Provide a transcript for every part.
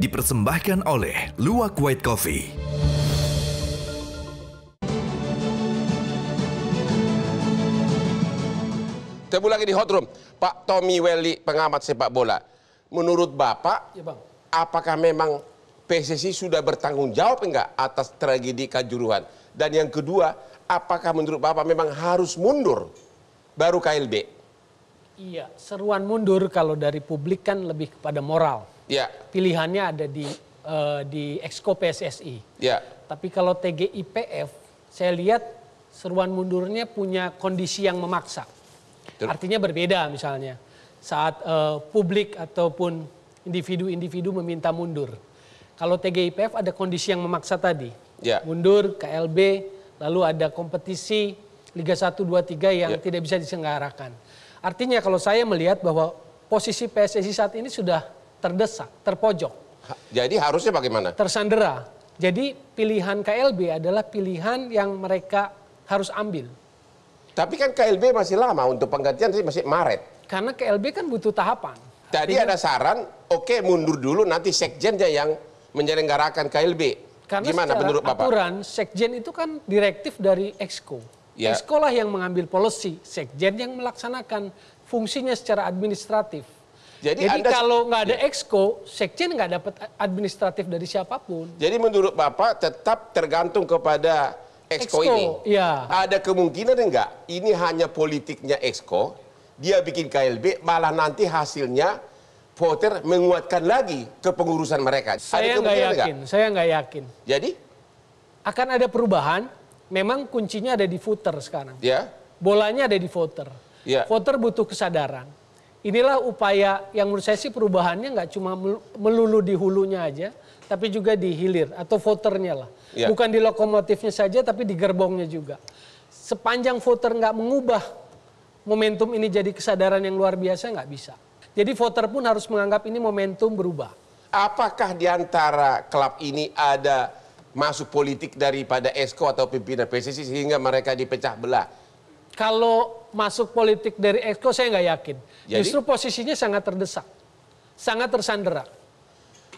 dipersembahkan oleh Luwak White Coffee. Ketemu lagi di Hot Room, Pak Tommy Welly, pengamat sepak bola. Menurut Bapak, ya, Bang, apakah memang PSSI sudah bertanggung jawab enggak atas tragedi Kanjuruhan? Dan yang kedua, apakah menurut Bapak memang harus mundur baru KLB? iya, seruan mundur kalau dari publik kan lebih kepada moral. Ya, Pilihannya ada di Exco PSSI. ya, Tapi kalau TGIPF, saya lihat seruan mundurnya punya kondisi yang memaksa. Artinya berbeda misalnya saat publik ataupun individu-individu meminta mundur. Kalau TGIPF ada kondisi yang memaksa tadi. ya. Mundur, KLB, lalu ada kompetisi Liga 1, 2, 3 yang tidak bisa diselenggarakan. Artinya kalau saya melihat bahwa posisi PSSI saat ini sudah terdesak, terpojok. Jadi harusnya bagaimana? Tersandera. Jadi pilihan KLB adalah pilihan yang mereka harus ambil. Tapi kan KLB masih lama, untuk penggantian masih Maret. Karena KLB kan butuh tahapan. Tadi ada saran, oke mundur dulu, nanti sekjennya yang menyelenggarakan KLB. Karena Gimana secara menurut Bapak? aturan, sekjen itu kan direktif dari Exco. Ya. Exco lah yang mengambil policy, sekjen yang melaksanakan fungsinya secara administratif. Jadi kalau nggak ada Exco, sekjen nggak dapat administratif dari siapapun. Jadi menurut Bapak tetap tergantung kepada Exco ini? Ya. Ada kemungkinan enggak ini hanya politiknya Exco, dia bikin KLB, malah nanti hasilnya voter menguatkan lagi kepengurusan mereka. Saya nggak yakin, saya nggak yakin. Jadi? Akan ada perubahan, memang kuncinya ada di voter sekarang. Ya. Bolanya ada di voter. Ya. Voter butuh kesadaran. Inilah upaya yang menurut saya sih perubahannya nggak cuma melulu di hulunya aja, tapi juga di hilir atau voternya lah. Ya. Bukan di lokomotifnya saja, tapi di gerbongnya juga. Sepanjang voter nggak mengubah momentum ini jadi kesadaran yang luar biasa, nggak bisa. Jadi voter pun harus menganggap ini momentum berubah. Apakah di antara klub ini ada masuk politik daripada Exco atau pimpinan PSSI sehingga mereka dipecah belah? Kalau masuk politik dari Exco saya nggak yakin. Jadi? Justru posisinya sangat terdesak, sangat tersandera.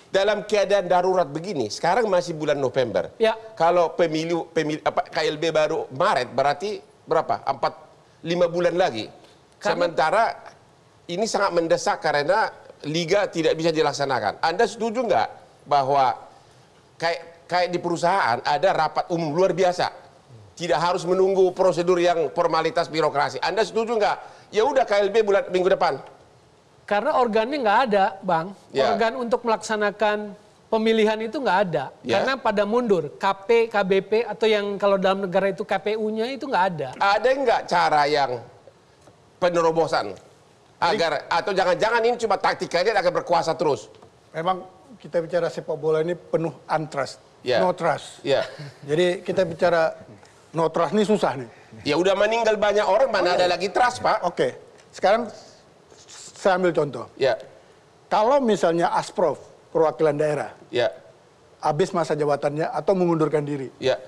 Dalam keadaan darurat begini, sekarang masih bulan November. Ya. Kalau KLB baru Maret, berarti berapa? 5 bulan lagi. Sementara ini sangat mendesak karena liga tidak bisa dilaksanakan. Anda setuju nggak bahwa kayak di perusahaan ada rapat umum luar biasa? Tidak harus menunggu prosedur yang formalitas birokrasi. Anda setuju nggak? Ya udah KLB minggu depan. Karena organnya nggak ada, Bang. Ya. Organ untuk melaksanakan pemilihan itu nggak ada. Ya. Karena pada mundur, KP, KBP, atau yang kalau dalam negara itu KPU-nya itu nggak ada. Ada nggak cara yang penerobosan? Agar, atau jangan-jangan ini cuma taktikanya akan berkuasa terus? Memang kita bicara sepak bola ini penuh untrust, Ya. no trust. Ya. Jadi kita bicara no trust ini susah nih. Ya udah meninggal banyak orang, mana ada lagi trust, Pak? Oke, sekarang saya ambil contoh. Ya. Kalau misalnya Asprof, perwakilan daerah, Ya. habis masa jabatannya atau mengundurkan diri, Ya.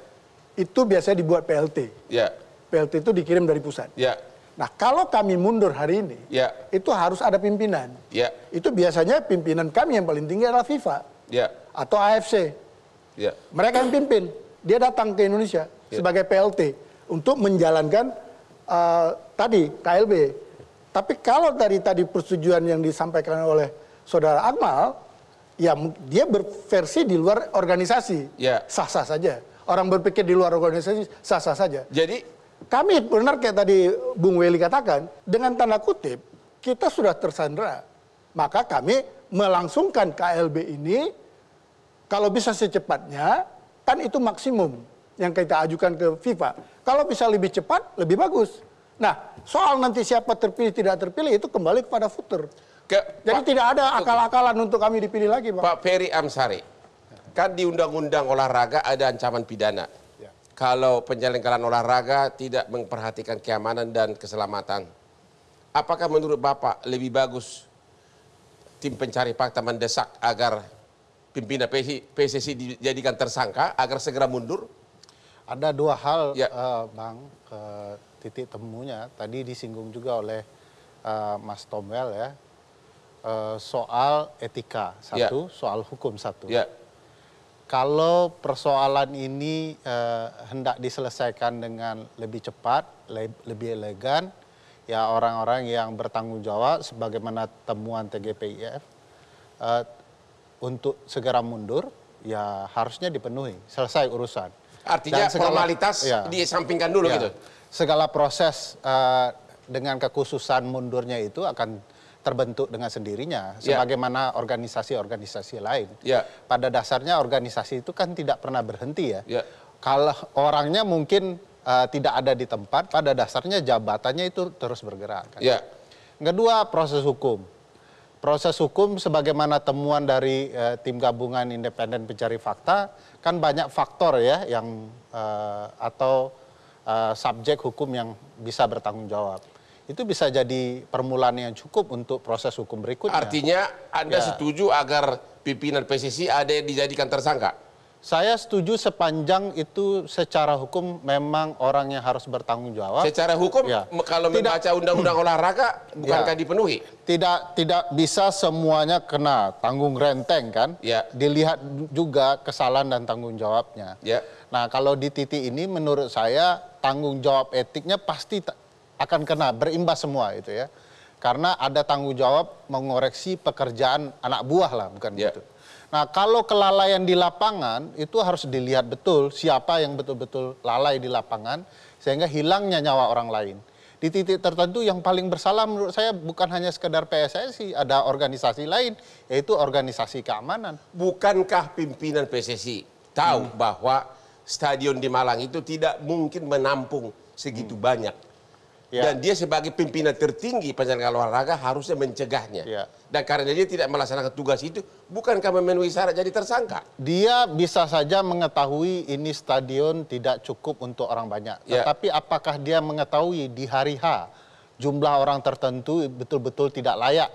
itu biasanya dibuat PLT. Ya. PLT itu dikirim dari pusat. Ya. Nah, kalau kami mundur hari ini, Ya. itu harus ada pimpinan. Ya. Itu biasanya pimpinan kami yang paling tinggi adalah FIFA Ya. atau AFC. Ya. Mereka yang pimpin. Dia datang ke Indonesia sebagai PLT untuk menjalankan tadi KLB. Tapi kalau dari tadi persetujuan yang disampaikan oleh Saudara Akmal, ya dia berversi di luar organisasi. Ya. Sah-sah saja. Orang berpikir di luar organisasi sah-sah saja. Jadi Kami benar kayak tadi Bung Welly katakan, dengan tanda kutip, kita sudah tersandera. Maka kami melangsungkan KLB ini, kalau bisa secepatnya, kan itu maksimum yang kita ajukan ke FIFA. Kalau bisa lebih cepat, lebih bagus. Nah, soal nanti siapa terpilih, tidak terpilih, itu kembali kepada voter. Jadi tidak ada akal-akalan untuk kami dipilih lagi, Pak. Pak Ferry Amsari, kan di Undang-Undang Olahraga ada ancaman pidana. Kalau penyelenggaraan olahraga tidak memperhatikan keamanan dan keselamatan. Apakah menurut Bapak lebih bagus tim pencari fakta mendesak agar pimpinan PSSI dijadikan tersangka agar segera mundur? Ada dua hal, Ya. Bang, titik temunya. Tadi disinggung juga oleh Mas Tomwell ya. soal etika satu, soal hukum satu. Ya. Kalau persoalan ini hendak diselesaikan dengan lebih cepat, lebih elegan, ya orang-orang yang bertanggung jawab sebagaimana temuan TGPIF untuk segera mundur, ya harusnya dipenuhi, selesai urusan. Artinya formalitas disampingkan dulu gitu. Segala proses dengan kekhususan mundurnya itu akan terbentuk dengan sendirinya, sebagaimana organisasi-organisasi lain. Pada dasarnya organisasi itu kan tidak pernah berhenti ya. Kalau orangnya mungkin tidak ada di tempat, pada dasarnya jabatannya itu terus bergerak. Kan? Kedua, proses hukum. Proses hukum sebagaimana temuan dari tim gabungan independen pencari fakta, kan banyak faktor ya yang atau subjek hukum yang bisa bertanggung jawab. Itu bisa jadi permulaan yang cukup untuk proses hukum berikutnya. Artinya Anda setuju agar pimpinan PSSI ada yang dijadikan tersangka? Saya setuju sepanjang itu secara hukum memang orangnya harus bertanggung jawab. Secara hukum kalau membaca undang-undang olahraga bukankah dipenuhi? Tidak bisa semuanya kena tanggung renteng kan? Dilihat juga kesalahan dan tanggung jawabnya. Nah, kalau di titik ini menurut saya tanggung jawab etiknya pasti akan kena, berimbas semua itu ya. Karena ada tanggung jawab mengoreksi pekerjaan anak buah lah, bukan gitu. Nah, kalau kelalaian di lapangan itu harus dilihat betul siapa yang betul-betul lalai di lapangan sehingga hilangnya nyawa orang lain. Di titik tertentu yang paling bersalah menurut saya bukan hanya sekedar PSSI, ada organisasi lain yaitu organisasi keamanan. Bukankah pimpinan PSSI tahu bahwa stadion di Malang itu tidak mungkin menampung segitu banyak? Dan dia sebagai pimpinan tertinggi penyelenggaraan olahraga harusnya mencegahnya. Dan karena dia tidak melaksanakan tugas itu, bukankah memenuhi syarat jadi tersangka? Dia bisa saja mengetahui ini stadion tidak cukup untuk orang banyak. Tetapi apakah dia mengetahui di hari H jumlah orang tertentu betul-betul tidak layak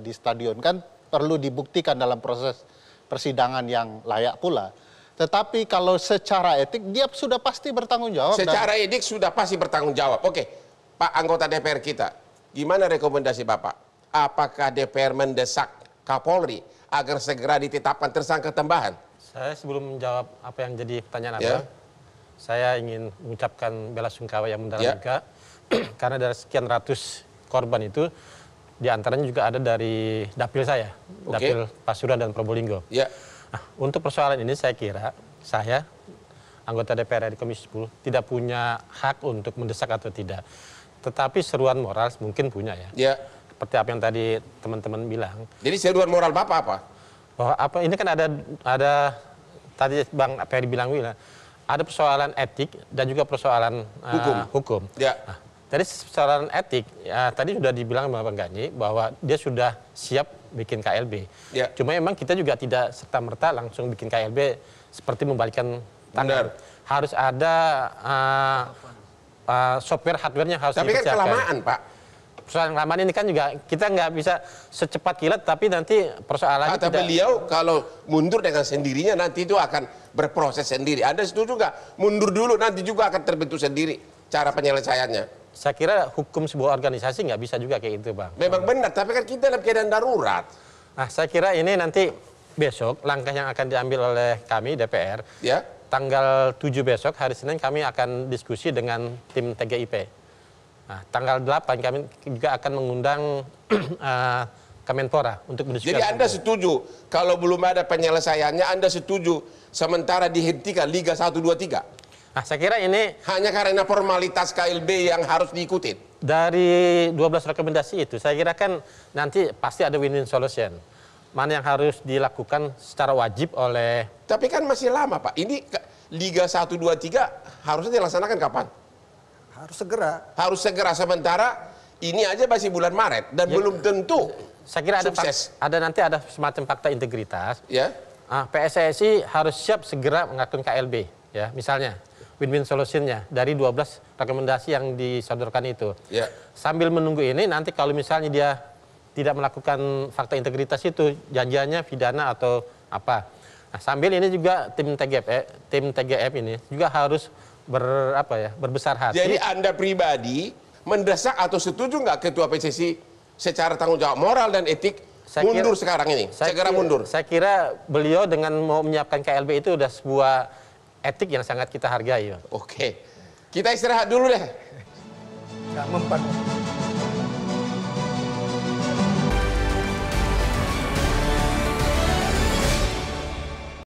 di stadion? Kan perlu dibuktikan dalam proses persidangan yang layak pula. Tetapi kalau secara etik dia sudah pasti bertanggung jawab. Secara etik sudah pasti bertanggung jawab. Oke. Pak anggota DPR kita, gimana rekomendasi Bapak? Apakah DPR mendesak Kapolri agar segera ditetapkan tersangka tambahan? Saya sebelum menjawab apa yang jadi pertanyaan Anda, saya ingin mengucapkan bela sungkawa yang mendalam juga. Karena dari sekian ratus korban itu, diantaranya juga ada dari dapil saya, dapil Pasuruan dan Probolinggo. Nah, untuk persoalan ini saya kira, saya, anggota DPR di Komisi 10, tidak punya hak untuk mendesak atau tidak. Tetapi seruan moral mungkin punya ya. Seperti apa yang tadi teman-teman bilang. Jadi seruan moral Bapak apa? Bahwa apa ini kan ada tadi Bang Peri bilang ada persoalan etik dan juga persoalan hukum. Nah, dari persoalan etik tadi sudah dibilang sama Bang Gani bahwa dia sudah siap bikin KLB. Cuma memang kita juga tidak serta-merta langsung bikin KLB seperti membalikkan tangan. Harus ada software hardware-nya harus dipersiapkan. Tapi kan kelamaan, Pak. Persoalan kelamaan ini kan juga kita nggak bisa secepat kilat, tapi nanti persoalannya tidak. Beliau kalau mundur dengan sendirinya nanti itu akan berproses sendiri. Anda setuju nggak? Mundur dulu nanti juga akan terbentuk sendiri cara penyelesaiannya. Saya kira hukum sebuah organisasi nggak bisa juga kayak itu, Bang. Memang benar, tapi kan kita dalam keadaan darurat. Nah, saya kira ini nanti besok langkah yang akan diambil oleh kami DPR. Tanggal 7 besok, hari Senin, kami akan diskusi dengan tim TGIP. Nah, tanggal 8 kami juga akan mengundang Kemenpora untuk mendiskusikan. Jadi Anda setuju, kalau belum ada penyelesaiannya, Anda setuju sementara dihentikan Liga 1, 2, 3? Nah, saya kira ini hanya karena formalitas KLB yang harus diikuti. Dari 12 rekomendasi itu, saya kira kan nanti pasti ada win-win solution. Mana yang harus dilakukan secara wajib oleh... Tapi kan masih lama, Pak. Ini Liga 1, 2, 3 harusnya dilaksanakan kapan? Harus segera. Harus segera, sementara ini aja masih bulan Maret dan belum tentu saya kira sukses. ada semacam fakta integritas. PSSI harus siap segera mengatur KLB. Ya, misalnya win-win solutionnya dari 12 rekomendasi yang disodorkan itu. Sambil menunggu ini, nanti kalau misalnya dia tidak melakukan fakta integritas itu, janjiannya pidana atau apa. Nah, sambil ini juga tim TGF ini juga harus berbesar hati. Jadi Anda pribadi mendesak atau setuju nggak Ketua PSSI secara tanggung jawab moral dan etik mundur sekarang ini, segera mundur. Saya kira beliau dengan mau menyiapkan KLB itu udah sebuah etik yang sangat kita hargai. Oke, kita istirahat dulu deh. Nggak mempan.